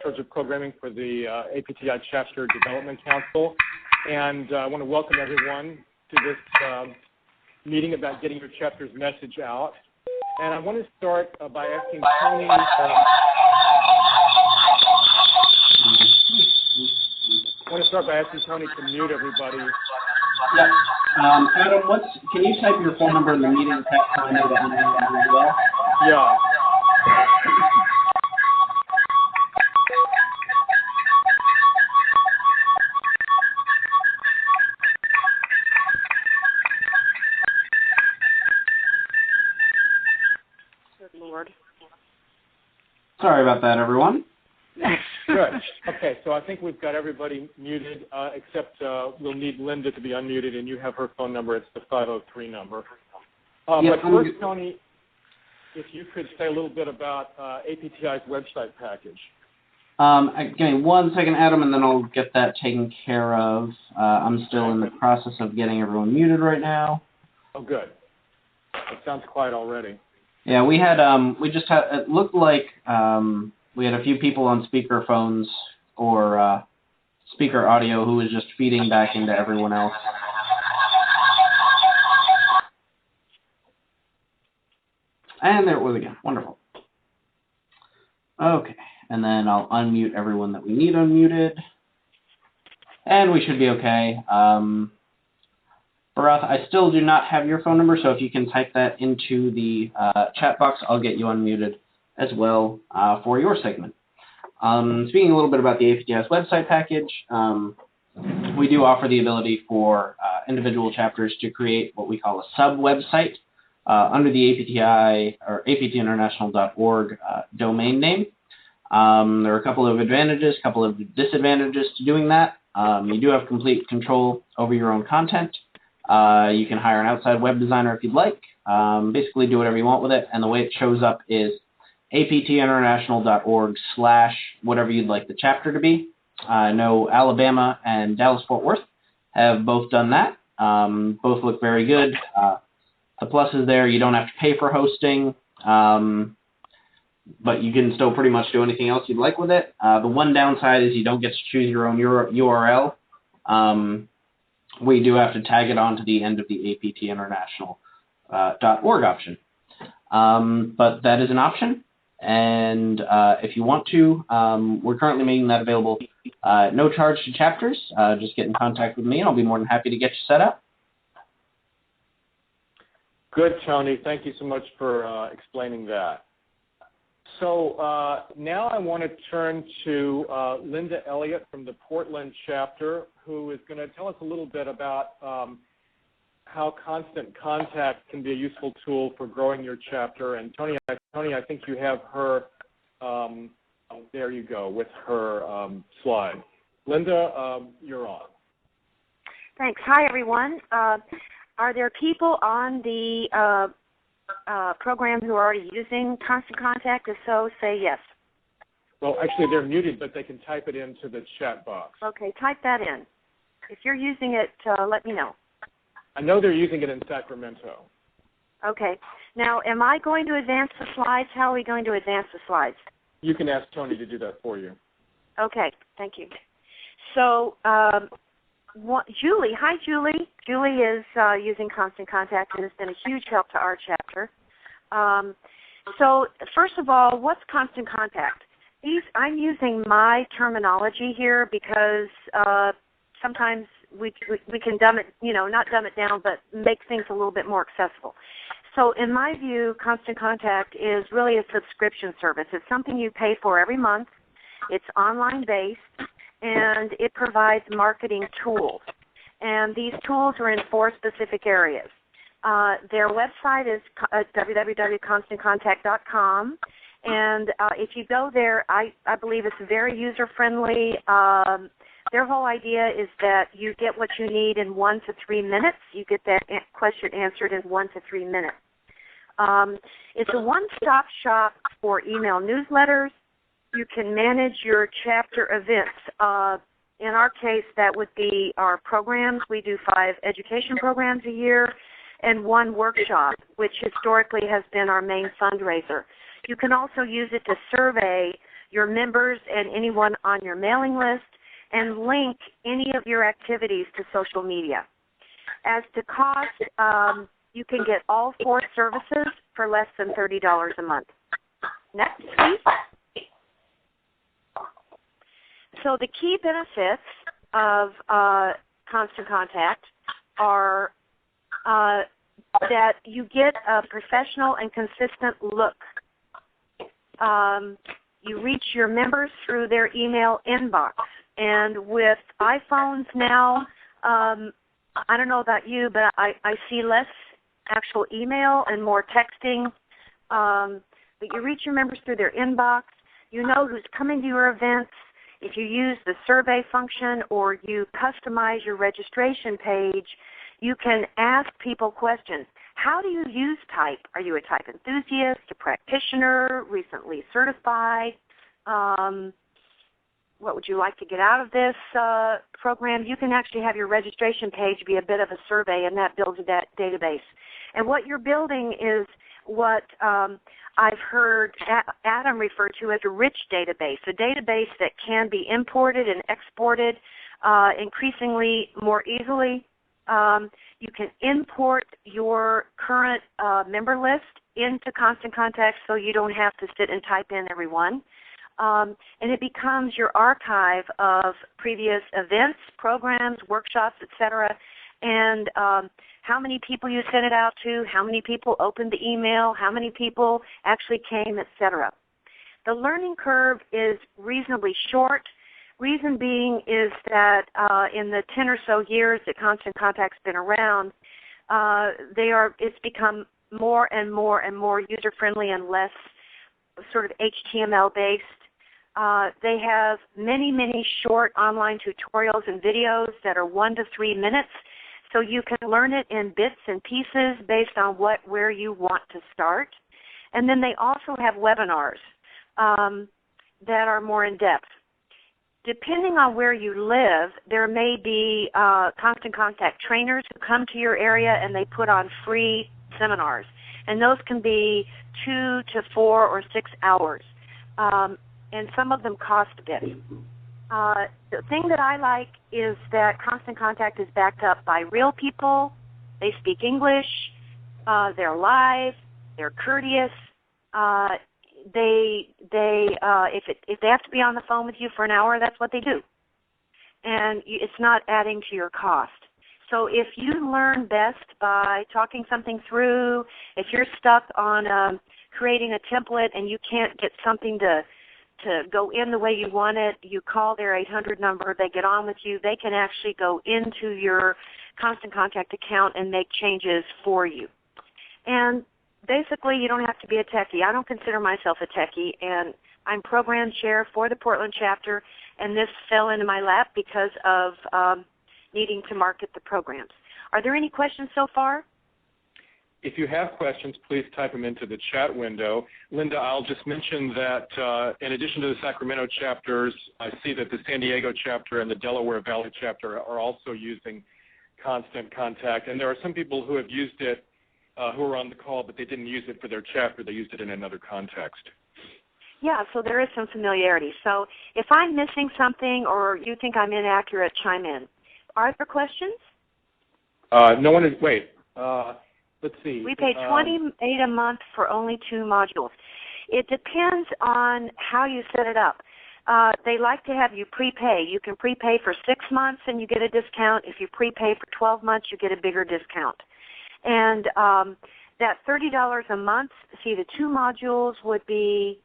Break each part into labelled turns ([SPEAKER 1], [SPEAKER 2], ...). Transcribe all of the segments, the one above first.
[SPEAKER 1] charge of programming for the APTI Chapter Development Council. And I want to welcome everyone to this meeting about getting your chapter's message out. And I want to start by asking Tony. To mute everybody.
[SPEAKER 2] Yep. Adam, can you type your phone number in the meeting text so I know that I'm as well?
[SPEAKER 1] Yeah.
[SPEAKER 3] Good Lord.
[SPEAKER 2] Sorry about that, everyone.
[SPEAKER 1] Good. Okay, so I think we've got everybody muted, except we'll need Linda to be unmuted, and you have her phone number. It's the 503 number. But first, Tony, if you could say a little bit about APTI's website package.
[SPEAKER 2] Give me 1 second, Adam, and then I'll get that taken care of. I'm still in the process of getting everyone muted right now.
[SPEAKER 1] Oh, good. It sounds quiet already.
[SPEAKER 2] Yeah, we had, it looked like we had a few people on speaker phones or speaker audio who was just feeding back into everyone else. And there it was again. Wonderful. Okay, and then I'll unmute everyone that we need unmuted. And we should be okay. Barath, I still do not have your phone number, so if you can type that into the chat box, I'll get you unmuted as well for your segment. Speaking a little bit about the APTI's website package, we do offer the ability for individual chapters to create what we call a sub-website under the APTI or aptinternational.org domain name. There are a couple of advantages, a couple of disadvantages to doing that. You do have complete control over your own content. You can hire an outside web designer if you'd like. Basically do whatever you want with it, and the way it shows up is aptinternational.org/whatever you'd like the chapter to be. I know Alabama and Dallas-Fort Worth have both done that. Both look very good. The plus is there, you don't have to pay for hosting, but you can still pretty much do anything else you'd like with it. The one downside is you don't get to choose your own URL. We do have to tag it onto the end of the aptinternational.org option. But that is an option. And if you want to, we're currently making that available no charge to chapters. Just get in contact with me, and I'll be more than happy to get you set up.
[SPEAKER 1] Good, Tony. Thank you so much for explaining that. So now I want to turn to Linda Elliott from the Portland chapter, who is going to tell us a little bit about how Constant Contact can be a useful tool for growing your chapter. And Tony, I think you have her, there you go, with her slide. Linda, you're on.
[SPEAKER 3] Thanks. Hi, everyone. Are there people on the program who are already using Constant Contact? If so, say yes.
[SPEAKER 1] Well, actually, they're muted, but they can type it into the chat box.
[SPEAKER 3] Okay, type that in. If you're using it, let me know.
[SPEAKER 1] I know they're using it in Sacramento.
[SPEAKER 3] Okay. Now, am I going to advance the slides? How are we going to advance the slides?
[SPEAKER 1] You can ask Tony to do that for you.
[SPEAKER 3] Okay, thank you. So, Julie, hi, Julie. Julie is using Constant Contact and has been a huge help to our chapter. So, first of all, what's Constant Contact? I'm using my terminology here because sometimes we can dumb it, not dumb it down, but make things a little bit more accessible. So in my view, Constant Contact is really a subscription service. It's something you pay for every month. It's online-based, and it provides marketing tools. And these tools are in 4 specific areas. Their website is www.constantcontact.com. And if you go there, I believe it's very user-friendly. Their whole idea is that you get what you need in 1 to 3 minutes. You get that question answered in 1 to 3 minutes. It's a one-stop shop for email newsletters. You can manage your chapter events. In our case, that would be our programs. We do 5 education programs a year and 1 workshop, which historically has been our main fundraiser. You can also use it to survey your members and anyone on your mailing list, and link any of your activities to social media. As to cost, you can get all 4 services for less than $30 a month. Next, please. So the key benefits of Constant Contact are that you get a professional and consistent look. You reach your members through their email inbox. And with iPhones now, I don't know about you, but I see less actual email and more texting. But you reach your members through their inbox. You know who's coming to your events. If you use the survey function or you customize your registration page, you can ask people questions. How do you use type? Are you a type enthusiast, a practitioner, recently certified? What would you like to get out of this program? You can actually have your registration page be a bit of a survey, and that builds a database. And what you're building is what I've heard Adam refer to as a rich database, a database that can be imported and exported increasingly more easily. You can import your current member list into Constant Contact so you don't have to sit and type in every one. And it becomes your archive of previous events, programs, workshops, etc., and how many people you sent it out to, how many people opened the email, how many people actually came, etc. The learning curve is reasonably short. Reason being is that in the 10 or so years that Constant Contact's been around, it's become more and more and more user-friendly and less sort of HTML-based. They have many, many short online tutorials and videos that are 1 to 3 minutes, so you can learn it in bits and pieces based on where you want to start. And then they also have webinars that are more in-depth. Depending on where you live, there may be Constant Contact trainers who come to your area and they put on free seminars. And those can be 2 to 4 or 6 hours. And some of them cost a bit. The thing that I like is that Constant Contact is backed up by real people. They speak English. They're live. They're courteous. If they have to be on the phone with you for an hour, that's what they do. And it's not adding to your cost. So if you learn best by talking something through, if you're stuck on creating a template and you can't get something to go in the way you want it, you call their 800 number, they get on with you, they can actually go into your Constant Contact account and make changes for you. And basically, you don't have to be a techie. I don't consider myself a techie, and I'm program chair for the Portland chapter, and this fell into my lap because of needing to market the programs. Are there any questions so far?
[SPEAKER 1] If you have questions, please type them into the chat window. Linda, I'll just mention that in addition to the Sacramento chapters, I see that the San Diego chapter and the Delaware Valley chapter are also using Constant Contact, and there are some people who have used it who are on the call, but they didn't use it for their chapter. They used it in another context.
[SPEAKER 3] Yeah, so there is some familiarity. So if I'm missing something or you think I'm inaccurate, chime in. Are there questions?
[SPEAKER 1] No one is, wait. Let's see.
[SPEAKER 3] We pay $28 a month for only 2 modules. It depends on how you set it up. They like to have you prepay. You can prepay for 6 months and you get a discount. If you prepay for 12 months, you get a bigger discount. And that $30 a month, see, the 2 modules would be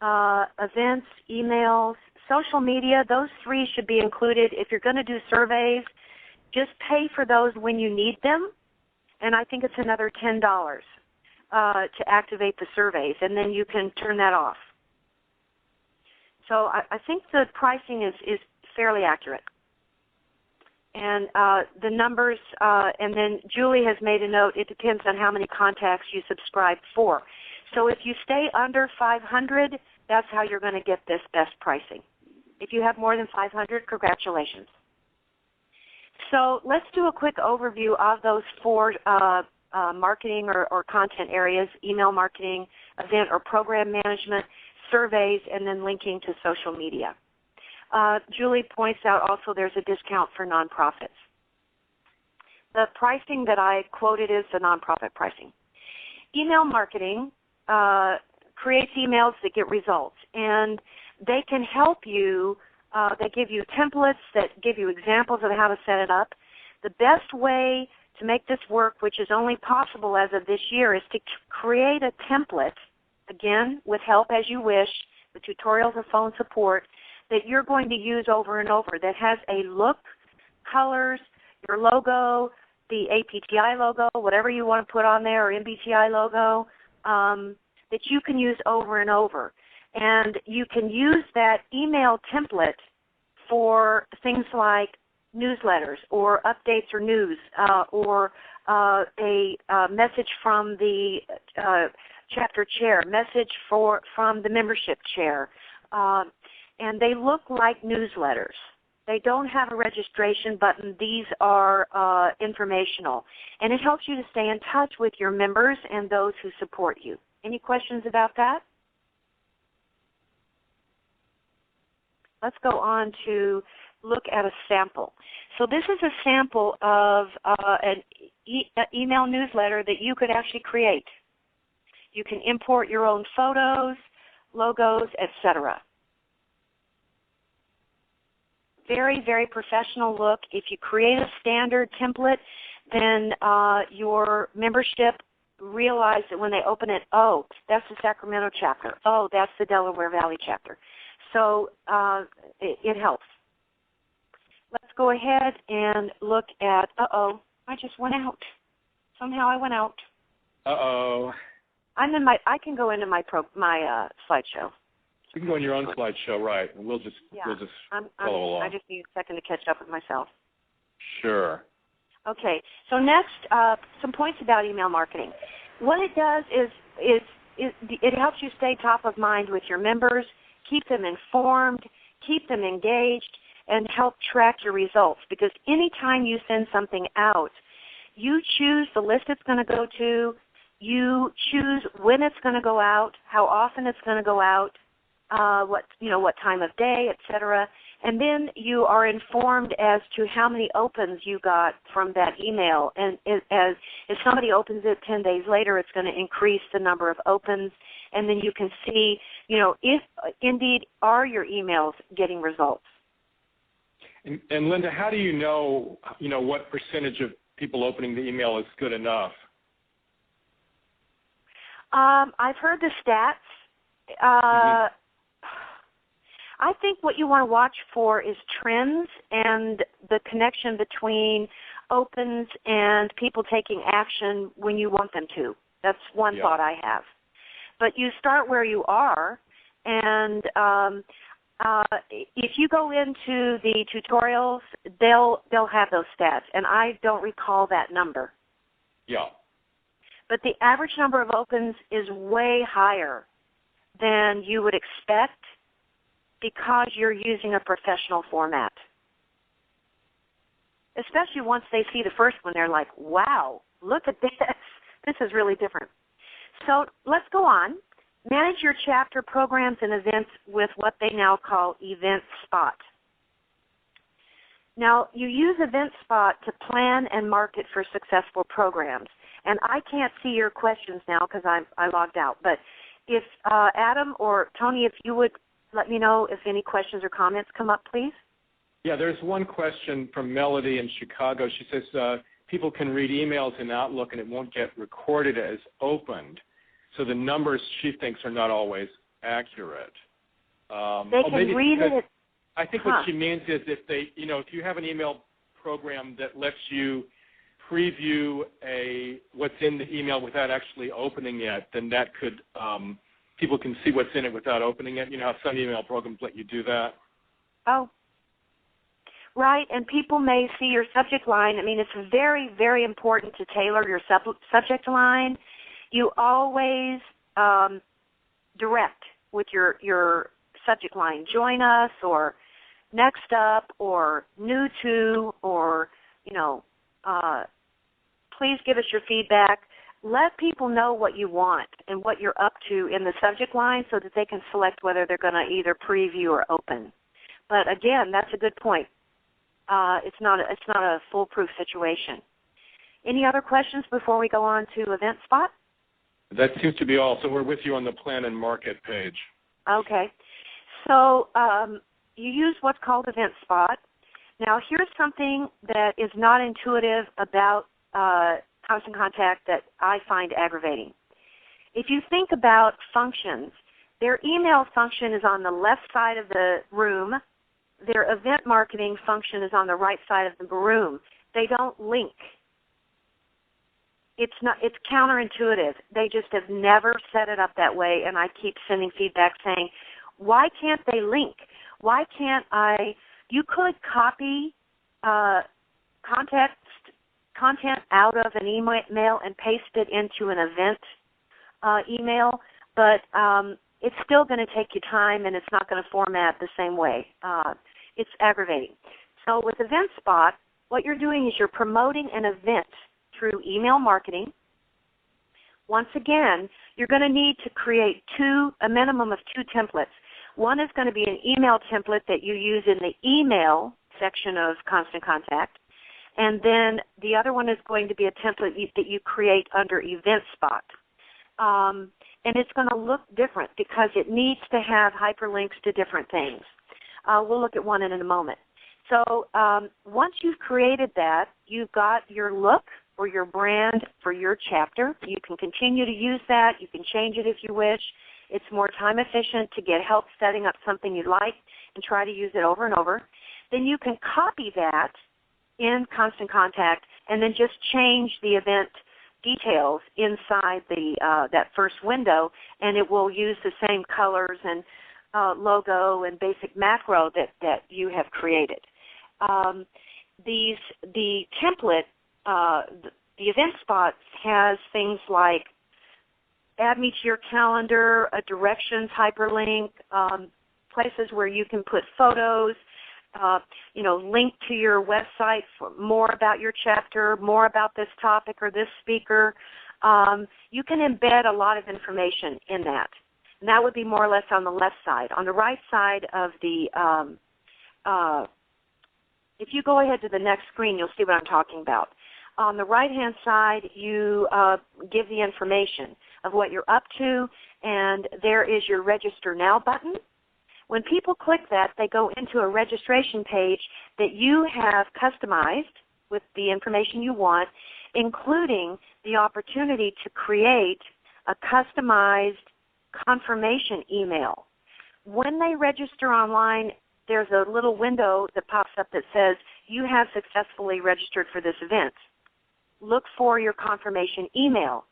[SPEAKER 3] events, emails, social media. Those 3 should be included. If you're going to do surveys, just pay for those when you need them. And I think it's another $10 to activate the surveys, and then you can turn that off. So I think the pricing is fairly accurate. And the numbers, and then Julie has made a note, it depends on how many contacts you subscribe for. So if you stay under 500, that's how you're going to get this best pricing. If you have more than 500, congratulations. So let's do a quick overview of those 4 marketing or content areas: email marketing, event or program management, surveys, and then linking to social media. Julie points out also there's a discount for nonprofits. The pricing that I quoted is the nonprofit pricing. Email marketing creates emails that get results, and they can help you. They give you templates that give you examples of how to set it up. The best way to make this work, which is only possible as of this year, is to create a template, again, with help as you wish, with tutorials or phone support, that you're going to use over and over, that has a look, colors, your logo, the APTI logo, whatever you want to put on there, or MBTI logo, that you can use over and over. And you can use that email template for things like newsletters or updates or news or a message from the chapter chair, message from the membership chair. And they look like newsletters. They don't have a registration button. These are informational. And it helps you to stay in touch with your members and those who support you. Any questions about that? Let's go on to look at a sample. So this is a sample of an email newsletter that you could actually create. You can import your own photos, logos, etc. Very, very professional look. If you create a standard template, then your membership realize that when they open it, oh, that's the Sacramento chapter. Oh, that's the Delaware Valley chapter. So it helps. Let's go ahead and look at, I just went out. Somehow I went out. I can go into my slideshow.
[SPEAKER 1] You can go on your own slideshow, right? And we'll just follow along.
[SPEAKER 3] I just need a second to catch up with myself.
[SPEAKER 1] Sure.
[SPEAKER 3] Okay. So next, some points about email marketing. What it does is it helps you stay top of mind with your members, keep them informed, keep them engaged, and help track your results. Because anytime you send something out, you choose the list it's going to go to, you choose when it's going to go out, how often it's going to go out, what time of day, etc. And then you are informed as to how many opens you got from that email. And if somebody opens it 10 days later, it's going to increase the number of opens. And then you can see, if indeed are your emails getting results.
[SPEAKER 1] And Linda, how do you know what percentage of people opening the email is good enough?
[SPEAKER 3] I've heard the stats. I think what you want to watch for is trends and the connection between opens and people taking action when you want them to. That's one thought I have. But you start where you are, and if you go into the tutorials, they'll have those stats, and I don't recall that number.
[SPEAKER 1] Yeah.
[SPEAKER 3] But the average number of opens is way higher than you would expect because you're using a professional format. Especially once they see the first one, they're like, wow, look at this. This is really different. So let's go on. Manage your chapter programs and events with what they now call EventSpot. Now, you use EventSpot to plan and market for successful programs. And I can't see your questions now because I logged out. But if Adam or Tony, if you would let me know if any questions or comments come up, please.
[SPEAKER 1] Yeah, there's one question from Melody in Chicago. She says people can read emails in Outlook and it won't get recorded as opened. So the numbers she thinks are not always accurate.
[SPEAKER 3] They can read it.
[SPEAKER 1] I think what she means is if you have an email program that lets you preview what's in the email without actually opening it, then that could people can see what's in it without opening it. You know how some email programs let you do that?
[SPEAKER 3] Oh, right. And people may see your subject line. I mean, it's very, very important to tailor your subject line. You always direct with your subject line, join us or next up or new to or, please give us your feedback. let people know what you want and what you're up to in the subject line so that they can select whether they're going to either preview or open. But again, that's a good point. It's not a foolproof situation. Any other questions before we go on to EventSpot?
[SPEAKER 1] That seems to be all. So we're with you on the plan and market page.
[SPEAKER 3] Okay. So you use what's called EventSpot. Now, here's something that is not intuitive about Constant Contact that I find aggravating. If you think about functions, their email function is on the left side of the room. Their event marketing function is on the right side of the room. They don't link. It's counterintuitive. They just have never set it up that way, and I keep sending feedback saying, why can't they link? Why can't I? You could copy content out of an email and paste it into an event email, but it's still going to take you time, and it's not going to format the same way. It's aggravating. So with EventSpot, what you're doing is you're promoting an event through email marketing. Once again, you're going to need to create a minimum of 2 templates. One is going to be an email template that you use in the email section of Constant Contact, and then the other one is going to be a template that you create under EventSpot. And it's going to look different because it needs to have hyperlinks to different things. We'll look at one in a moment. So once you've created that, you've got your look or your brand for your chapter. You can continue to use that. You can change it if you wish. It's more time efficient to get help setting up something you like and try to use it over and over. Then you can copy that in Constant Contact and then just change the event details inside that first window, and it will use the same colors and logo and basic macro that you have created. The template, the EventSpot has things like add me to your calendar, a directions hyperlink, places where you can put photos, link to your website for more about your chapter, more about this topic or this speaker. You can embed a lot of information in that. And that would be more or less on the left side. On the right side of the, if you go ahead to the next screen, you'll see what I'm talking about. On the right-hand side, you give the information of what you're up to, and there is your Register Now button. When people click that, they go into a registration page that you have customized with the information you want, including the opportunity to create a customized confirmation email. When they register online, there's a little window that pops up that says, you have successfully registered for this event. Look for your confirmation email.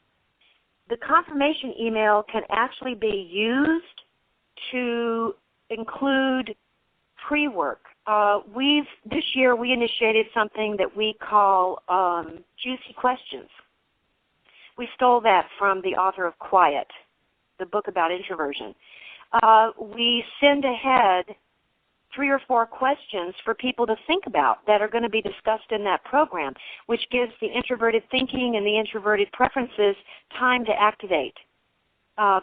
[SPEAKER 3] The confirmation email can actually be used to include pre-work. This year we initiated something that we call Juicy Questions. We stole that from the author of Quiet, the book about introversion. We send ahead 3 or 4 questions for people to think about that are going to be discussed in that program, which gives the introverted thinking and the introverted preferences time to activate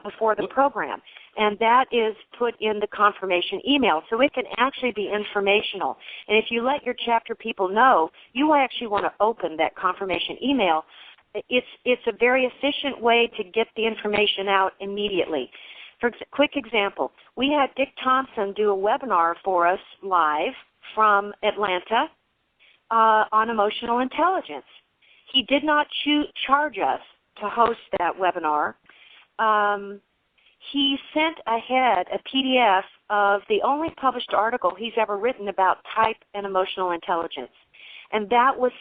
[SPEAKER 3] before the program. And that is put in the confirmation email. So it can actually be informational. And if you let your chapter people know, you actually want to open that confirmation email. It's a very efficient way to get the information out immediately. For quick example, we had Dick Thompson do a webinar for us live from Atlanta on emotional intelligence. He did not charge us to host that webinar. He sent ahead a PDF of the only published article he's ever written about type and emotional intelligence. And that was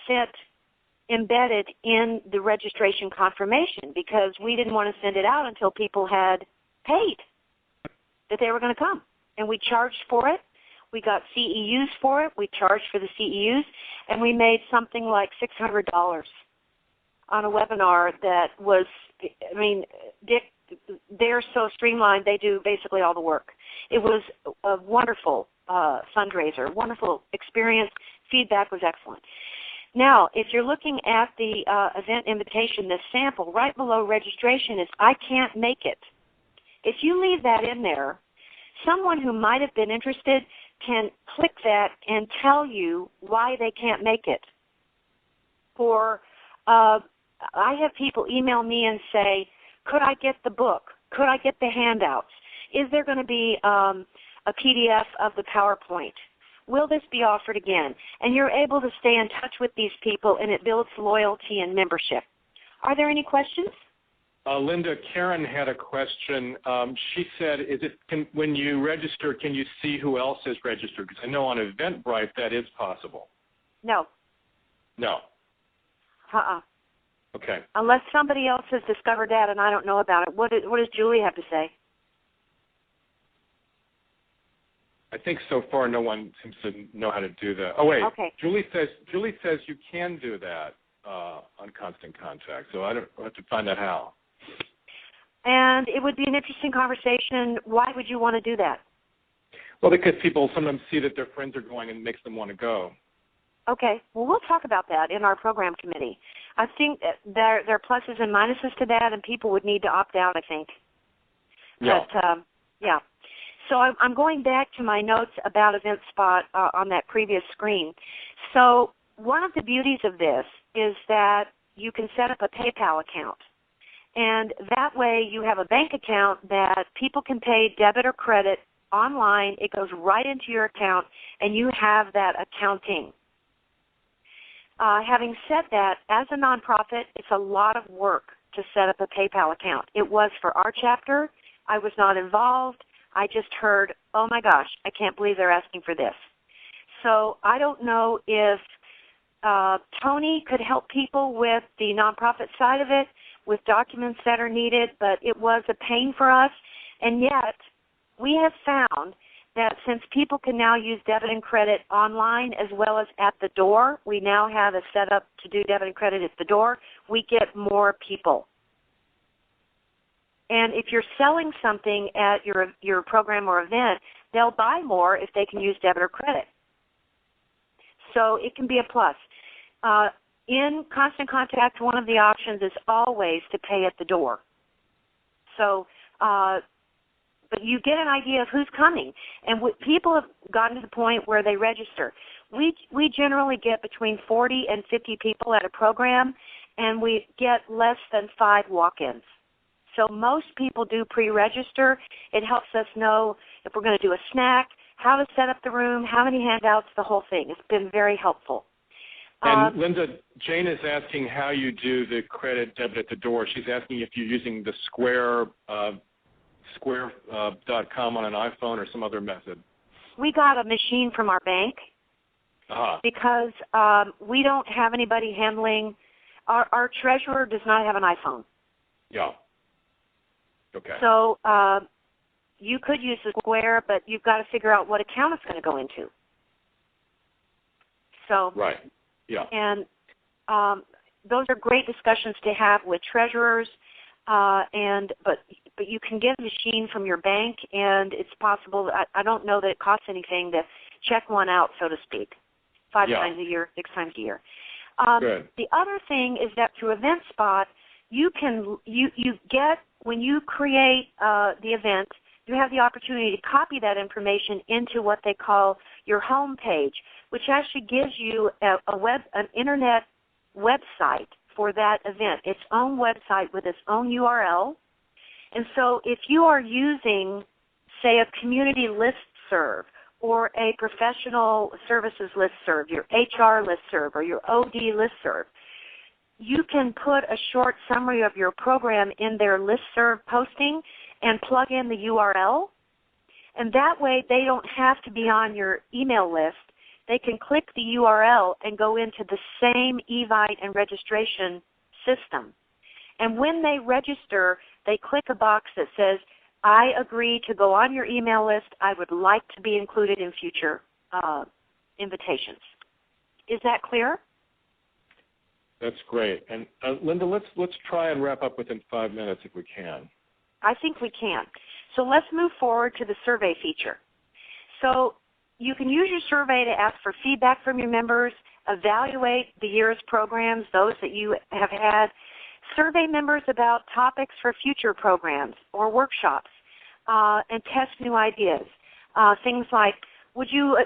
[SPEAKER 3] embedded in the registration confirmation because we didn't want to send it out until people had paid that they were going to come. And we charged for it. We got CEUs for it. We charged for the CEUs. And we made something like $600 on a webinar that was, Dick, they're so streamlined, they do basically all the work. It was a wonderful fundraiser, wonderful experience. Feedback was excellent. Now, if you're looking at the event invitation, the sample right below registration is I can't make it. If you leave that in there, someone who might have been interested can click that and tell you why they can't make it. Or I have people email me and say, could I get the book? Could I get the handouts? Is there going to be a PDF of the PowerPoint? Will this be offered again? And you're able to stay in touch with these people, and it builds loyalty and membership. Are there any questions?
[SPEAKER 1] Linda, Karen had a question. She said, when you register, can you see who else is registered? Because I know on Eventbrite that is possible.
[SPEAKER 3] No.
[SPEAKER 1] No. Okay.
[SPEAKER 3] Unless somebody else has discovered that and I don't know about it. What does Julie have to say?
[SPEAKER 1] I think so far no one seems to know how to do that. Oh, wait.
[SPEAKER 3] Okay.
[SPEAKER 1] Julie says you can do that on Constant Contact, so I have to find out how.
[SPEAKER 3] And it would be an interesting conversation. Why would you want to do that?
[SPEAKER 1] Well, because people sometimes see that their friends are going and it makes them want to go.
[SPEAKER 3] Okay. Well, we'll talk about that in our program committee. I think there are pluses and minuses to that, and people would need to opt out, I think.
[SPEAKER 1] Yeah.
[SPEAKER 3] But, yeah. So I'm going back to my notes about EventSpot on that previous screen. So one of the beauties of this is that you can set up a PayPal account. And that way you have a bank account that people can pay debit or credit online. It goes right into your account, and you have that accounting. Having said that, as a nonprofit, it's a lot of work to set up a PayPal account. It was for our chapter. I was not involved. I just heard, oh my gosh, I can't believe they're asking for this. So I don't know if Tony could help people with the nonprofit side of it, with documents that are needed, but it was a pain for us. And yet, we have found that since people can now use debit and credit online as well as at the door, we now have a setup to do debit and credit at the door, we get more people. And if you're selling something at your program or event, they'll buy more if they can use debit or credit. So it can be a plus. In Constant Contact, one of the options is always to pay at the door. So, but you get an idea of who's coming. And people have gotten to the point where they register. We generally get between 40 and 50 people at a program, and we get less than 5 walk-ins. So most people do pre-register. It helps us know if we're going to do a snack, how to set up the room, how many handouts, the whole thing. It's been very helpful.
[SPEAKER 1] And Linda, Jane is asking how you do the credit debit at the door. She's asking if you're using the Square.com on an iPhone or some other method.
[SPEAKER 3] We got a machine from our bank because we don't have anybody handling. Our treasurer does not have an iPhone.
[SPEAKER 1] Yeah. Okay.
[SPEAKER 3] So you could use the Square, but you've got to figure out what account it's going to go into. So.
[SPEAKER 1] Right. Yeah.
[SPEAKER 3] And those are great discussions to have with treasurers, but you can get a machine from your bank, and it's possible. I don't know that it costs anything to check one out, so to speak, 5 times a year, 6 times a year.
[SPEAKER 1] Good.
[SPEAKER 3] The other thing is that through EventSpot, you get when you create the event, you have the opportunity to copy that information into what they call your home page, which actually gives you an internet website for that event, its own website with its own URL. And so if you are using, say, a community listserv or a professional services listserv, your HR listserv or your OD listserv, you can put a short summary of your program in their listserv posting and plug in the URL. And that way they don't have to be on your email list. They can click the URL and go into the same Evite and registration system. And when they register, they click a box that says, I agree to go on your email list. I would like to be included in future invitations. Is that clear?
[SPEAKER 1] That's great. And Linda, let's try and wrap up within 5 minutes if we can.
[SPEAKER 3] I think we can. So let's move forward to the survey feature. So you can use your survey to ask for feedback from your members, evaluate the year's programs, those that you have had. Survey members about topics for future programs or workshops, and test new ideas. Things like, would you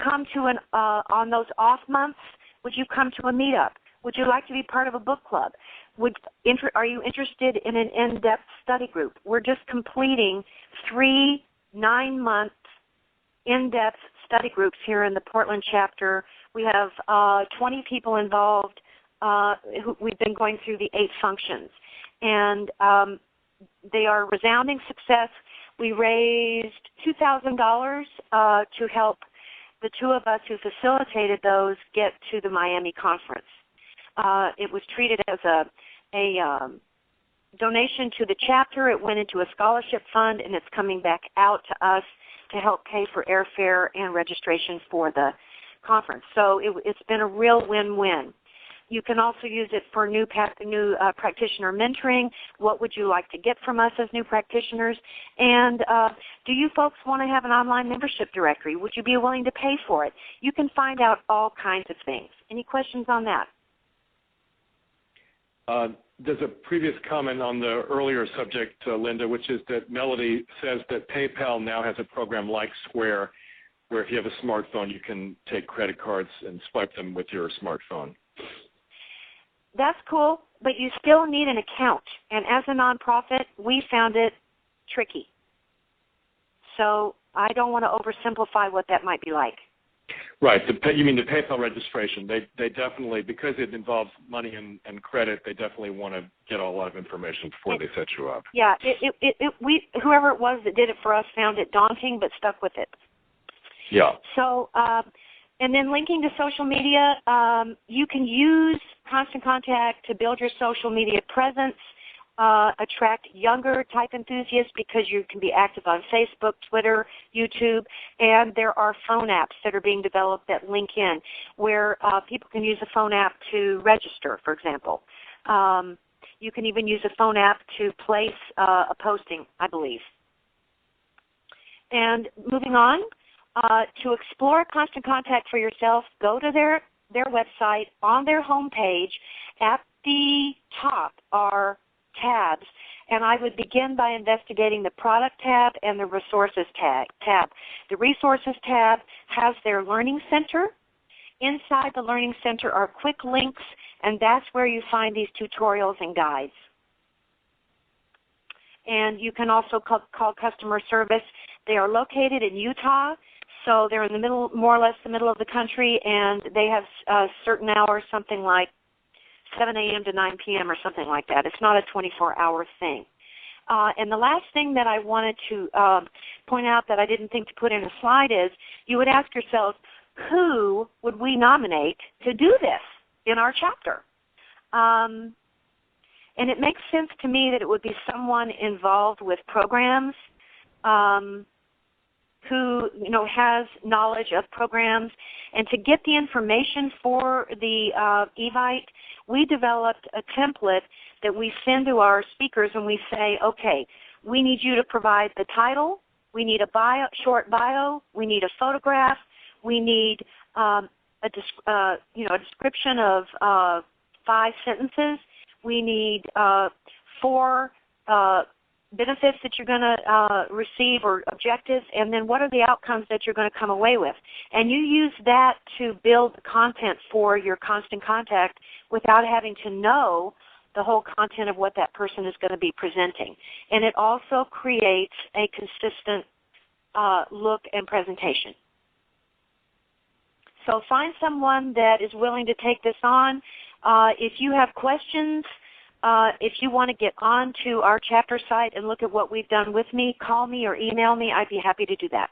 [SPEAKER 3] come to on those off months? Would you come to a meetup? Would you like to be part of a book club? Are you interested in an in-depth study group? We're just completing 3 9-month in-depth study groups here in the Portland chapter. We have 20 people involved. We've been going through the 8 functions, and they are resounding success. We raised $2,000 to help the 2 of us who facilitated those get to the Miami conference. It was treated as a donation to the chapter. It went into a scholarship fund, and it's coming back out to us to help pay for airfare and registration for the conference. So it's been a real win-win. You can also use it for new practitioner mentoring. What would you like to get from us as new practitioners? And do you folks want to have an online membership directory? Would you be willing to pay for it? You can find out all kinds of things. Any questions on that?
[SPEAKER 1] There's a previous comment on the earlier subject, Linda, which is that Melody says that PayPal now has a program like Square, where if you have a smartphone, you can take credit cards and swipe them with your smartphone.
[SPEAKER 3] That's cool, but you still need an account. And as a nonprofit, we found it tricky. So I don't want to oversimplify what that might be like.
[SPEAKER 1] Right. You mean the PayPal registration. They definitely, because it involves money and credit, they definitely want to get a lot of information before they set you up.
[SPEAKER 3] Yeah. Whoever it was that did it for us found it daunting, but stuck with it.
[SPEAKER 1] Yeah.
[SPEAKER 3] So, and then linking to social media, you can use Constant Contact to build your social media presence, attract younger type enthusiasts because you can be active on Facebook, Twitter, YouTube, and there are phone apps that are being developed that link in where people can use a phone app to register, for example. You can even use a phone app to place a posting, I believe. And moving on, to explore Constant Contact for yourself, go to their website. On their homepage, at the top are tabs, and I would begin by investigating the product tab and the resources tab. The resources tab has their learning center. Inside the learning center are quick links, and that's where you find these tutorials and guides. And you can also call customer service. They are located in Utah, so they're in the middle, more or less the middle of the country, and they have certain hours, something like 7 a.m. to 9 p.m. or something like that. It's not a 24-hour thing. And the last thing that I wanted to point out that I didn't think to put in a slide is you would ask yourself, who would we nominate to do this in our chapter? And it makes sense to me that it would be someone involved with programs who has knowledge of programs. And to get the information for the Evite, we developed a template that we send to our speakers, and we say, okay, we need you to provide the title, we need a short bio, we need a photograph, we need a description of 5 sentences, we need 4 benefits that you're going to receive or objectives, and then what are the outcomes that you're going to come away with. And you use that to build the content for your Constant Contact without having to know the whole content of what that person is going to be presenting. And it also creates a consistent look and presentation. So find someone that is willing to take this on. If you have questions, if you want to get on to our chapter site and look at what we've done with me, call me or email me. I'd be happy to do that.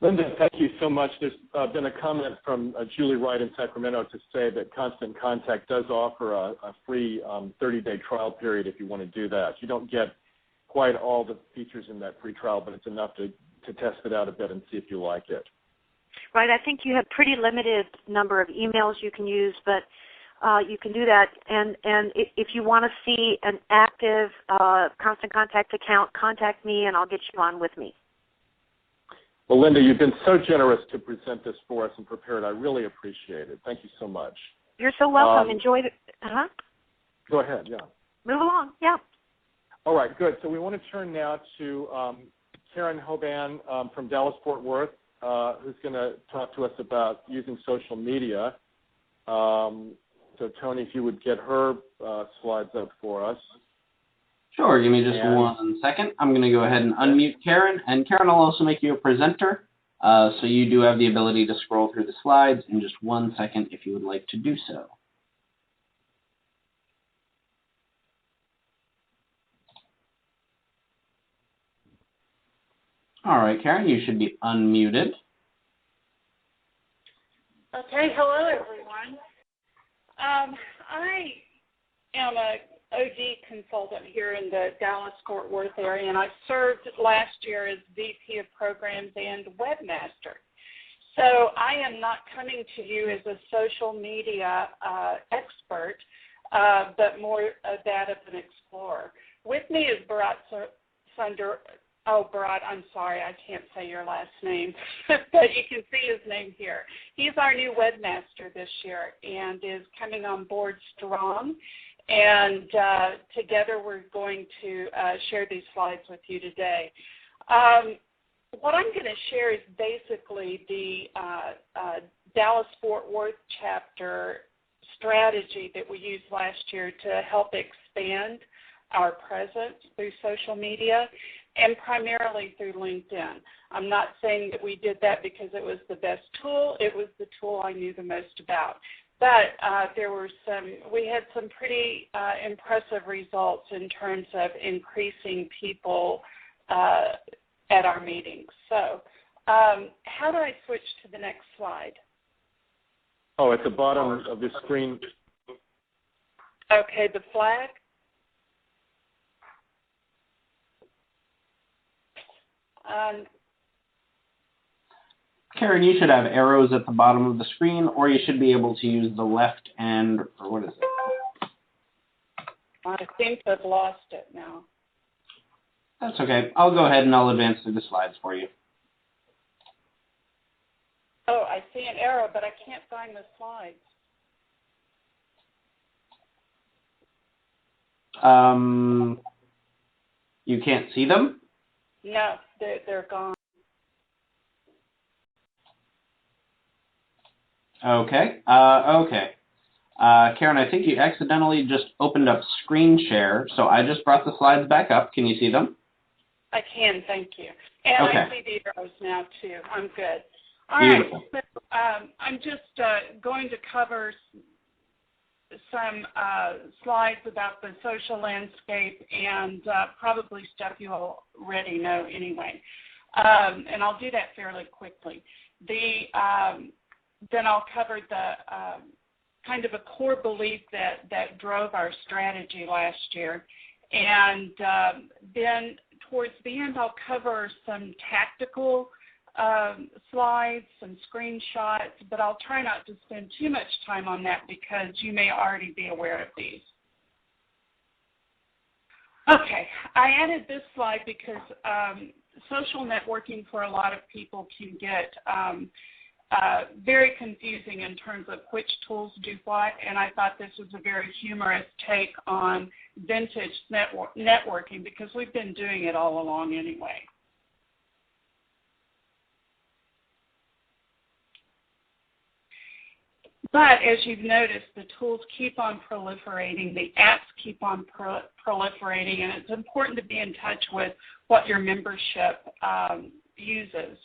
[SPEAKER 1] Linda, thank you so much. There's been a comment from Julie Wright in Sacramento to say that Constant Contact does offer a free 30-day trial period if you want to do that. You don't get quite all the features in that free trial, but it's enough to test it out a bit and see if you like it.
[SPEAKER 3] Right. I think you have pretty limited number of emails you can use, but you can do that. And if you want to see an active Constant Contact account, contact me and I'll get you on with me.
[SPEAKER 1] Well, Linda, you've been so generous to present this for us and prepare it. I really appreciate it. Thank you so much.
[SPEAKER 3] You're so welcome. Enjoy it.
[SPEAKER 1] Go ahead, yeah.
[SPEAKER 3] Move along, yeah.
[SPEAKER 1] All right, good. So we want to turn now to Karen Hoban from Dallas-Fort Worth, who's going to talk to us about using social media. So, Tony, if you would get her slides up for us.
[SPEAKER 2] Sure, give me just 1 second. I'm going to go ahead and unmute Karen, and Karen will also make you a presenter, so you do have the ability to scroll through the slides in just 1 second if you would like to do so. All right, Karen, you should be unmuted.
[SPEAKER 4] Okay, hello everyone. I am a OD consultant here in the Dallas-Fort Worth area, and I served last year as VP of Programs and Webmaster. So I am not coming to you as a social media expert, but more that of an explorer. With me is Bharat Sunder. Oh, Bharat, I'm sorry, I can't say your last name, but you can see his name here. He's our new webmaster this year and is coming on board strong. And together we're going to share these slides with you today. What I'm going to share is basically the Dallas-Fort Worth chapter strategy that we used last year to help expand our presence through social media, and primarily through LinkedIn. I'm not saying that we did that because it was the best tool. It was the tool I knew the most about. But we had some pretty impressive results in terms of increasing people at our meetings. So how do I switch to the next slide?
[SPEAKER 1] Oh, at the bottom of the screen.
[SPEAKER 4] Okay, the flag.
[SPEAKER 2] Karen, you should have arrows at the bottom of the screen, or you should be able to use the left and, or what is it?
[SPEAKER 4] I seem to have lost it now.
[SPEAKER 2] That's okay. I'll go ahead and I'll advance through the slides for you.
[SPEAKER 4] Oh, I see an arrow, but I can't find the slides.
[SPEAKER 2] You can't see them?
[SPEAKER 4] No, they're gone.
[SPEAKER 2] Okay. Karen, I think you accidentally just opened up screen share, so I just brought the slides back up. Can you see them?
[SPEAKER 4] I can, thank you. And
[SPEAKER 2] okay.
[SPEAKER 4] I see the arrows now, too. I'm good. All
[SPEAKER 2] Beautiful.
[SPEAKER 4] right, so I'm just going to cover some slides about the social landscape and probably stuff you already know anyway. And I'll do that fairly quickly. Then I'll cover the kind of a core belief that drove our strategy last year. And then towards the end, I'll cover some tactical slides, some screenshots, but I'll try not to spend too much time on that because you may already be aware of these. Okay, I added this slide because social networking for a lot of people can get very confusing in terms of which tools do what, and I thought this was a very humorous take on vintage networking because we've been doing it all along anyway. But as you've noticed, the tools keep on proliferating, the apps keep on proliferating, and it's important to be in touch with what your membership uses.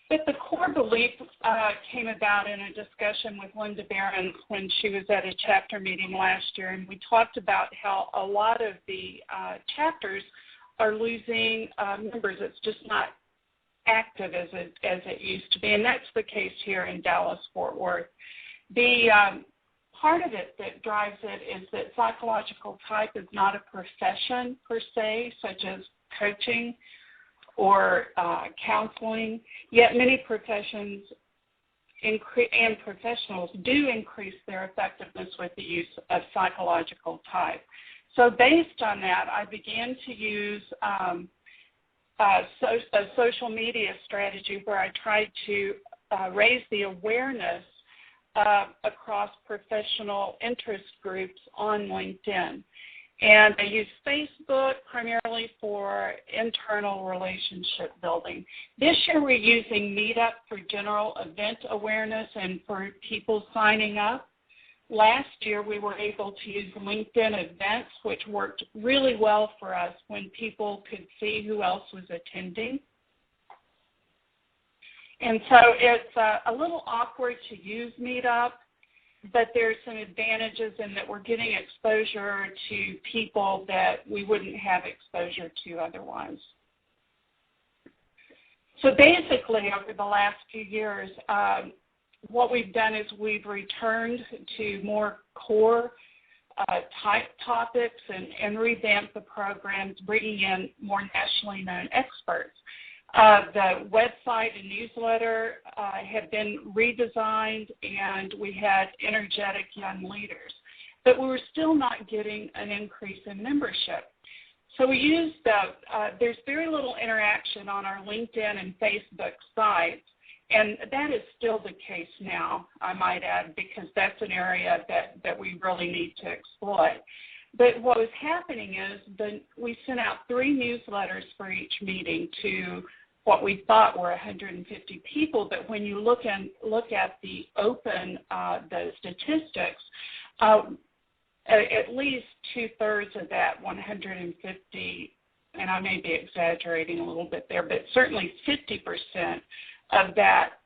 [SPEAKER 4] But the core belief came about in a discussion with Linda Behrens when she was at a chapter meeting last year, and we talked about how a lot of the chapters are losing members. It's just not active as it used to be, and that's the case here in Dallas-Fort Worth. The part of it that drives it is that psychological type is not a profession per se, such as coaching or counseling, yet many professions and professionals do increase their effectiveness with the use of psychological type. So based on that, I began to use a social media strategy where I tried to raise the awareness across professional interest groups on LinkedIn. And I use Facebook primarily for internal relationship building. This year we're using Meetup for general event awareness and for people signing up. Last year we were able to use LinkedIn events, which worked really well for us when people could see who else was attending. And so it's a little awkward to use Meetup, but there's some advantages in that we're getting exposure to people that we wouldn't have exposure to otherwise. So basically, over the last few years, what we've done is we've returned to more core type topics and revamped the programs, bringing in more nationally known experts. The website and newsletter have been redesigned, and we had energetic young leaders. But we were still not getting an increase in membership. So we used, there's very little interaction on our LinkedIn and Facebook sites, and that is still the case now, I might add, because that's an area that we really need to exploit. But what was happening is we sent out 3 newsletters for each meeting to what we thought were 150 people, but when you look at the open, the statistics, at least 2/3 of that 150, and I may be exaggerating a little bit there, but certainly 50% of that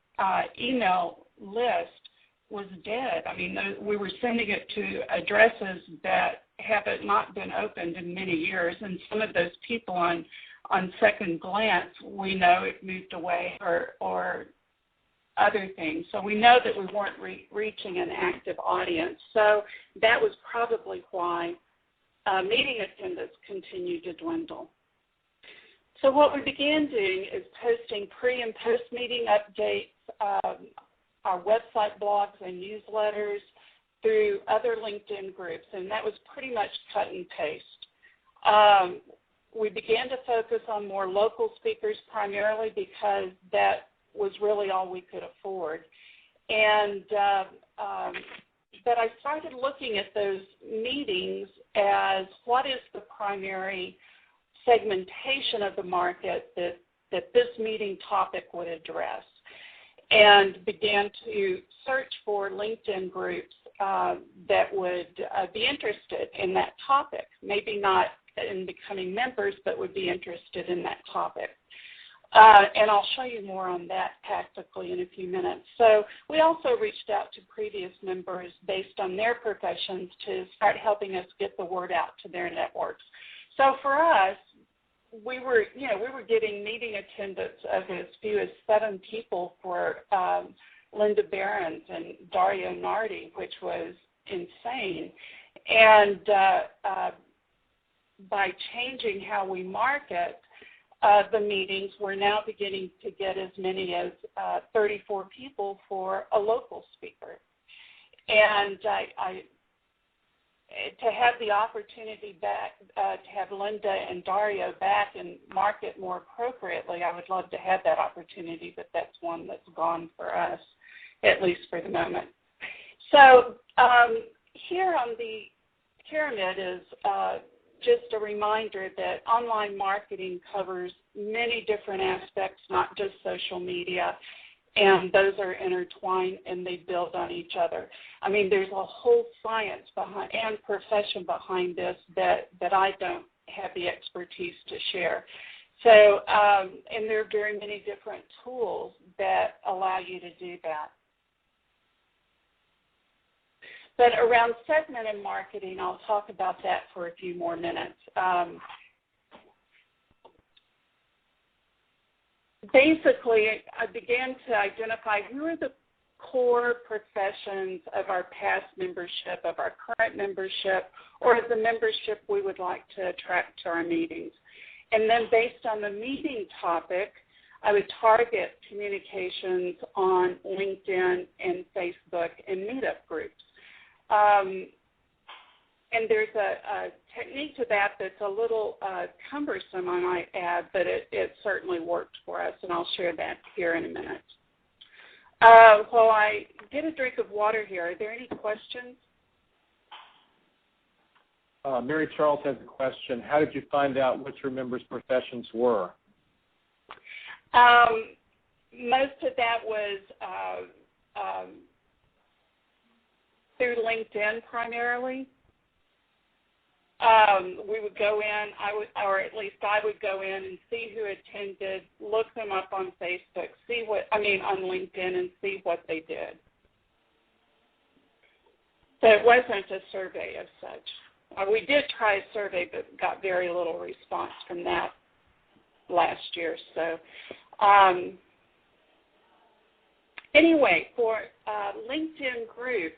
[SPEAKER 4] email list was dead. I mean, we were sending it to addresses that have not been opened in many years, and some of those people on second glance, we know it moved away or other things. So we know that we weren't reaching an active audience. So that was probably why meeting attendance continued to dwindle. So what we began doing is posting pre- and post-meeting updates, our website blogs and newsletters through other LinkedIn groups, and that was pretty much cut and paste. We began to focus on more local speakers primarily because that was really all we could afford. And but I started looking at those meetings as what is the primary segmentation of the market that this meeting topic would address, and began to search for LinkedIn groups that would be interested in that topic, maybe not in becoming members, but would be interested in that topic. And I'll show you more on that tactically in a few minutes. So we also reached out to previous members based on their professions to start helping us get the word out to their networks. So for us, we were getting meeting attendance of as few as 7 people for Linda Behrens and Dario Nardi, which was insane. And by changing how we market the meetings, we're now beginning to get as many as 34 people for a local speaker. And to have the opportunity back, to have Linda and Dario back and market more appropriately, I would love to have that opportunity, but that's one that's gone for us, at least for the moment. So here on the pyramid is just a reminder that online marketing covers many different aspects, not just social media, and those are intertwined and they build on each other. I mean, there's a whole science behind and profession behind this that I don't have the expertise to share. So, and there are very many different tools that allow you to do that. But around segmented marketing, I'll talk about that for a few more minutes. Basically, I began to identify who are the core professions of our past membership, of our current membership, or the membership we would like to attract to our meetings. And then based on the meeting topic, I would target communications on LinkedIn and Facebook and Meetup groups. And there's a technique to that that's a little cumbersome, I might add, but it certainly worked for us, and I'll share that here in a minute. While I get a drink of water here, are there any questions?
[SPEAKER 1] Mary Charles has a question. How did you find out what your members' professions were?
[SPEAKER 4] Most of that was through LinkedIn primarily. We would go in, or at least I would go in and see who attended, look them up on Facebook, on LinkedIn, and see what they did. So it wasn't a survey as such. We did try a survey, but got very little response from that last year. So anyway, for LinkedIn groups,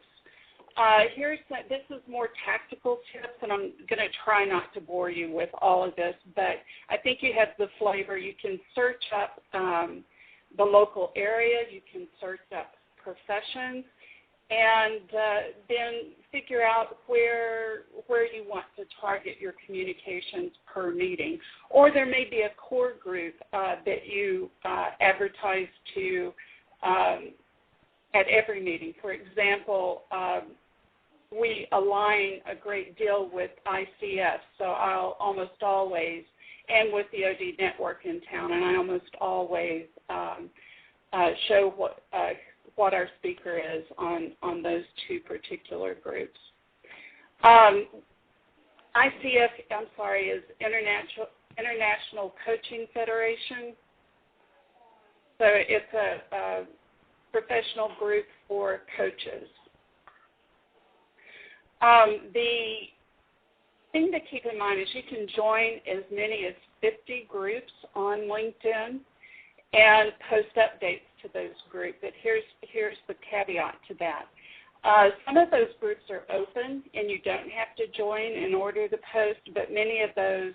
[SPEAKER 4] this is more tactical tips, and I'm going to try not to bore you with all of this, but I think you have the flavor. You can search up the local area. You can search up professions, and then figure out where you want to target your communications per meeting. Or there may be a core group that you advertise to at every meeting. For example, we align a great deal with ICS, so I'll almost always, and with the OD network in town, and I almost always show what our speaker is on those two particular groups. ICF, is International Coaching Federation. So it's a professional group for coaches. The thing to keep in mind is you can join as many as 50 groups on LinkedIn and post updates to those groups. But here's the caveat to that. Some of those groups are open and you don't have to join in order to post, but many of those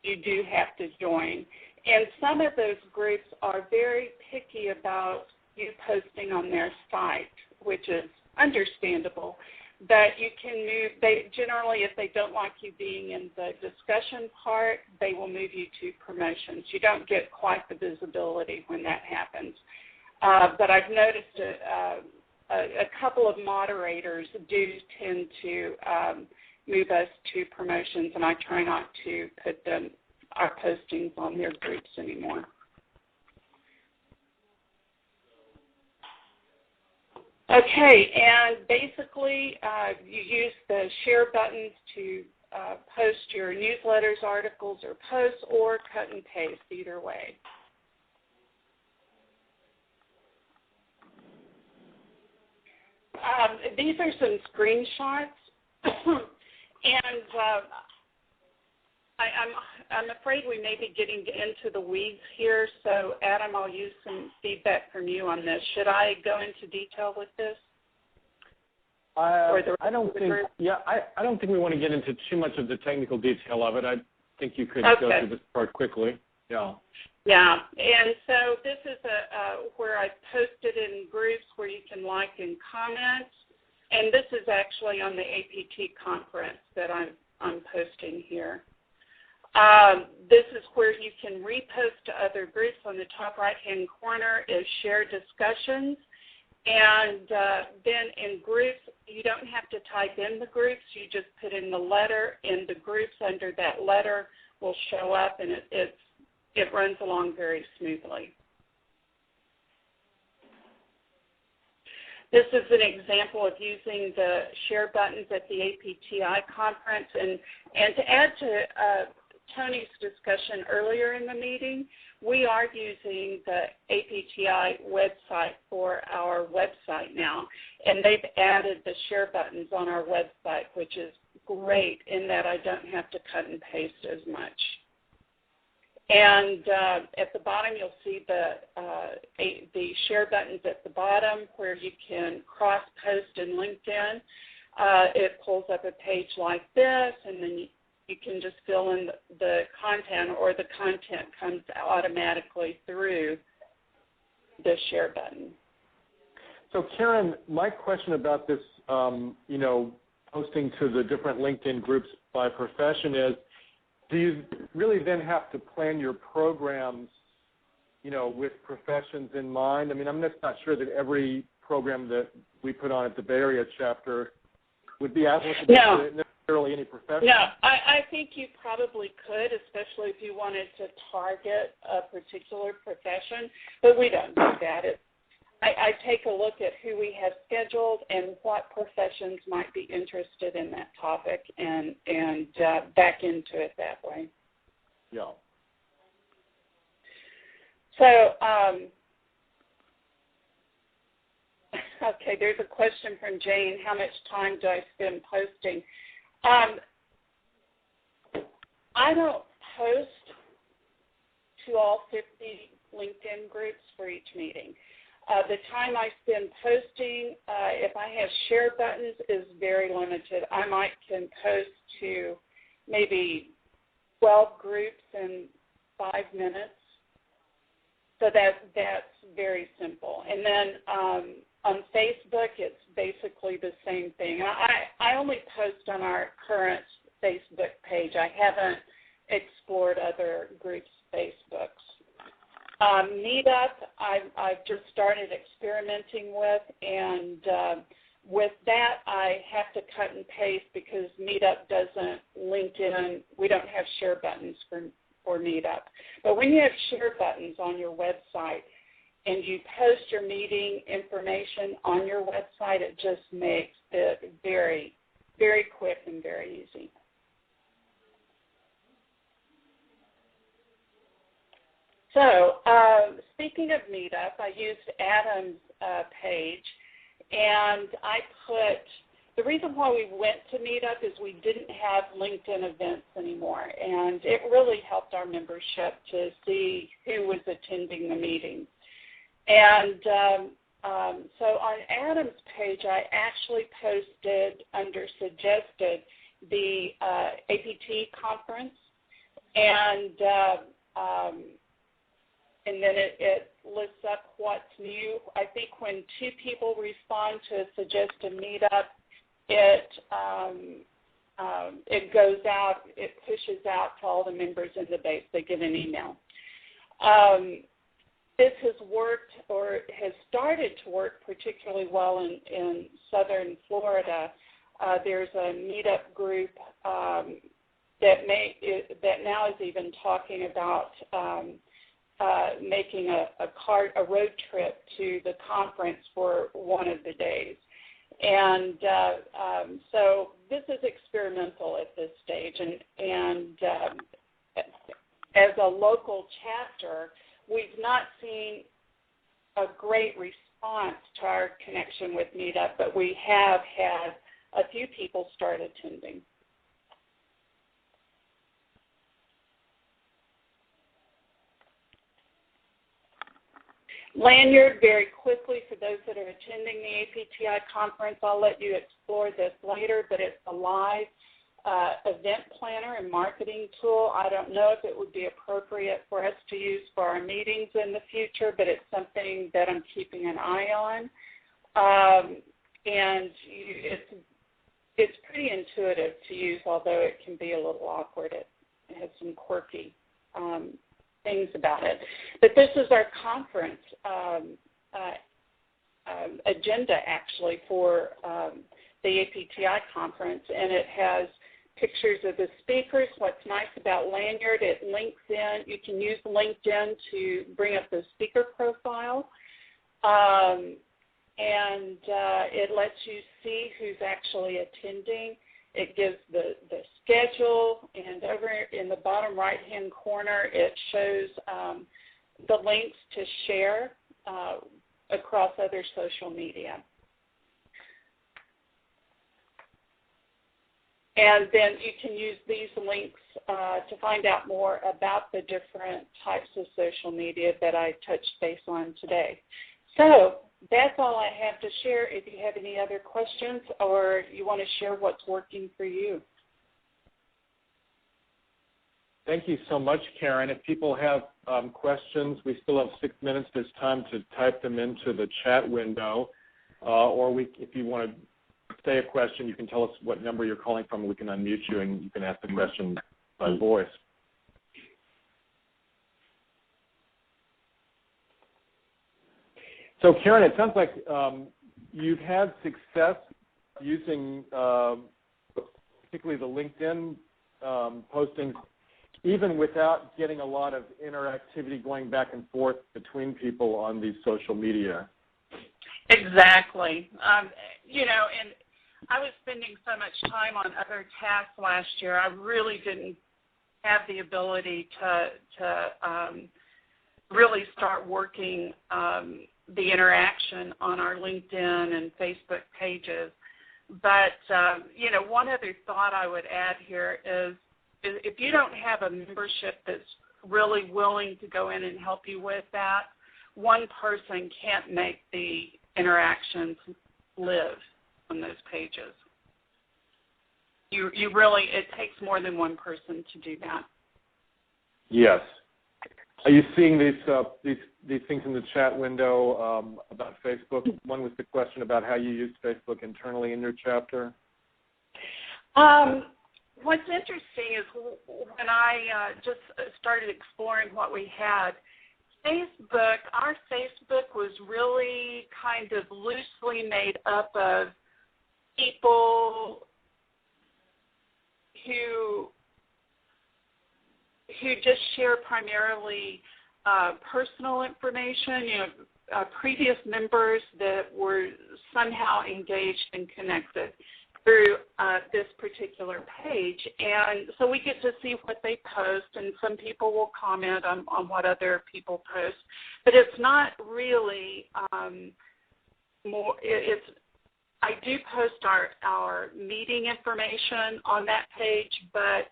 [SPEAKER 4] you do have to join. And some of those groups are very picky about you posting on their site, which is understandable. But you can move, generally, if they don't like you being in the discussion part, they will move you to promotions. You don't get quite the visibility when that happens. But I've noticed a couple of moderators do tend to move us to promotions, and I try not to put our postings on their groups anymore. Okay, and basically you use the share buttons to post your newsletters, articles, or posts, or cut and paste, either way. These are some screenshots, and I'm afraid we may be getting into the weeds here, so Adam, I'll use some feedback from you on this. Should I go into detail with this?
[SPEAKER 1] I don't think we want to get into too much of the technical detail of it. I think you could go through this part quickly. Yeah.
[SPEAKER 4] Yeah, and so this is where I posted in groups where you can like and comment, and this is actually on the APT conference that I'm posting here. This is where you can repost to other groups. On the top right-hand corner is share discussions. And then in groups, you don't have to type in the groups. You just put in the letter, and the groups under that letter will show up, and it runs along very smoothly. This is an example of using the share buttons at the APTI conference. And to add to Tony's discussion earlier in the meeting, we are using the APTI website for our website now, and they've added the share buttons on our website, which is great in that I don't have to cut and paste as much. And at the bottom, you'll see the share buttons at the bottom where you can cross-post in LinkedIn. It pulls up a page like this, and then you can just fill in the content, or the content comes automatically through the share button.
[SPEAKER 1] So, Karen, my question about this, posting to the different LinkedIn groups by profession is, do you really then have to plan your programs, with professions in mind? I mean, I'm just not sure that every program that we put on at the Bay Area chapter would be applicable to necessarily any profession.
[SPEAKER 4] No, I think you probably could, especially if you wanted to target a particular profession, but we don't do that. I take a look at who we have scheduled and what professions might be interested in that topic and back into it that way.
[SPEAKER 1] Yeah.
[SPEAKER 4] So, okay, there's a question from Jane. How much time do I spend posting? I don't post to all 50 LinkedIn groups for each meeting. The time I spend posting, if I have share buttons, is very limited. I can post to maybe 12 groups in 5 minutes. So that's very simple. And then on Facebook, it's basically the same thing. I only post on our current Facebook page. I haven't explored other groups' Facebooks. Meetup, I've just started experimenting with, and with that, I have to cut and paste because Meetup doesn't link in. We don't have share buttons for Meetup. But when you have share buttons on your website and you post your meeting information on your website, it just makes it very, very quick and very easy. So, speaking of Meetup, I used Adam's page, and the reason why we went to Meetup is we didn't have LinkedIn events anymore, and it really helped our membership to see who was attending the meeting. And so on Adam's page, I actually posted under suggested the APT conference, and then it lists up what's new. I think when 2 people respond to a suggested meetup, it goes out, it pushes out to all the members in the base. They get an email. This has worked, or has started to work particularly well in southern Florida. There's a meetup group that now is even talking about making a road trip to the conference for one of the days. And so this is experimental at this stage. And as a local chapter, we've not seen a great response to our connection with Meetup, but we have had a few people start attending. Lanyard, very quickly, for those that are attending the APTI conference, I'll let you explore this later, but it's a live event planner and marketing tool. I don't know if it would be appropriate for us to use for our meetings in the future, but it's something that I'm keeping an eye on. And it's pretty intuitive to use, although it can be a little awkward. It has some quirky things about it. But this is our conference agenda, actually, for the APTI conference, and it has pictures of the speakers. What's nice about Lanyard, it links in. You can use LinkedIn to bring up the speaker profile, and it lets you see who's actually attending. It gives the schedule, and over in the bottom right-hand corner, it shows the links to share across other social media. And then you can use these links to find out more about the different types of social media that I touched base on today. So that's all I have to share. If you have any other questions or you want to share what's working for you.
[SPEAKER 1] Thank you so much, Karen. If people have questions, we still have 6 minutes. There's time to type them into the chat window, or if you want to say a question, you can tell us what number you're calling from. We can unmute you, and you can ask the question by voice. So, Karen, it sounds like you've had success using particularly the LinkedIn postings, even without getting a lot of interactivity going back and forth between people on these social media.
[SPEAKER 4] Exactly. And I was spending so much time on other tasks last year, I really didn't have the ability to really start working the interaction on our LinkedIn and Facebook pages. But, one other thought I would add here is if you don't have a membership that's really willing to go in and help you with that, one person can't make the interactions live on those pages. It takes more than one person to do that.
[SPEAKER 1] Yes. Are you seeing these things in the chat window about Facebook? One was the question about how you use Facebook internally in your chapter.
[SPEAKER 4] What's interesting is when I just started exploring what we had, our Facebook was really kind of loosely made up of people who just share primarily personal information, previous members that were somehow engaged and connected through this particular page. And so we get to see what they post, and some people will comment on what other people post. But it's not really I do post our meeting information on that page, but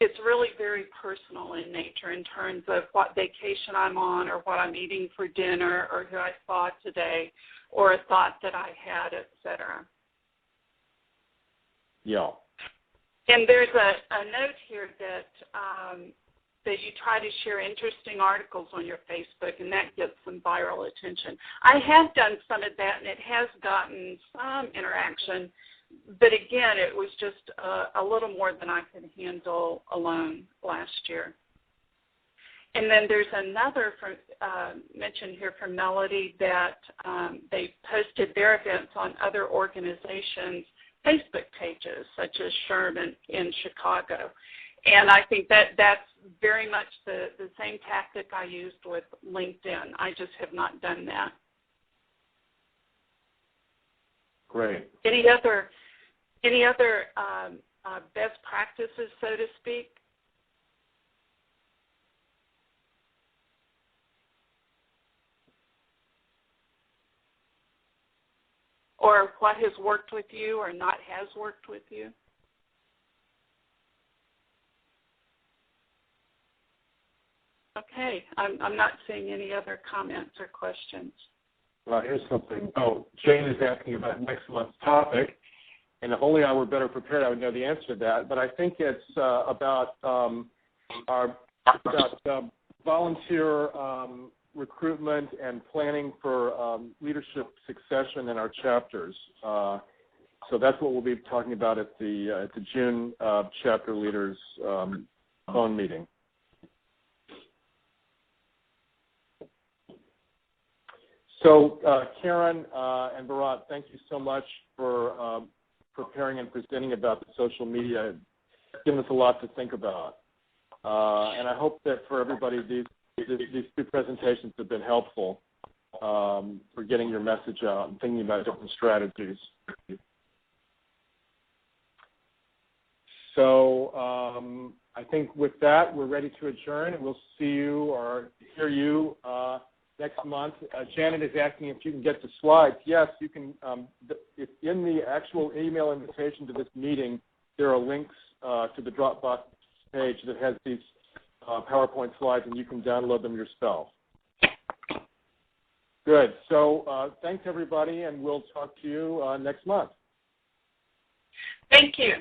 [SPEAKER 4] it's really very personal in nature in terms of what vacation I'm on or what I'm eating for dinner or who I saw today or a thought that I had, etc.
[SPEAKER 1] Yeah.
[SPEAKER 4] And there's a note here that you try to share interesting articles on your Facebook, and that gets some viral attention. I have done some of that, and it has gotten some interaction. But again, it was just a little more than I could handle alone last year. And then there's another mention here from Melody that they posted their events on other organizations' Facebook pages, such as Sherman in Chicago. And I think that's very much the same tactic I used with LinkedIn. I just have not done that.
[SPEAKER 1] Great.
[SPEAKER 4] Any other best practices, so to speak? Or what has worked with you or not has worked with you? Okay, I'm not seeing any other comments or questions.
[SPEAKER 1] Well, here's something. Oh, Jane is asking about next month's topic, and if only I were better prepared, I would know the answer to that. But I think it's about volunteer recruitment and planning for leadership succession in our chapters. So that's what we'll be talking about at the June chapter leaders phone meeting. So, Karen and Bharat, thank you so much for preparing and presenting about the social media. It's given us a lot to think about. And I hope that for everybody, these two presentations have been helpful for getting your message out and thinking about different strategies. So I think with that, we're ready to adjourn, and we'll see you or hear you next month. Janet is asking if you can get the slides. Yes, you can. In the actual email invitation to this meeting, there are links to the Dropbox page that has these PowerPoint slides, and you can download them yourself. Good. So thanks, everybody, and we'll talk to you next month.
[SPEAKER 4] Thank you.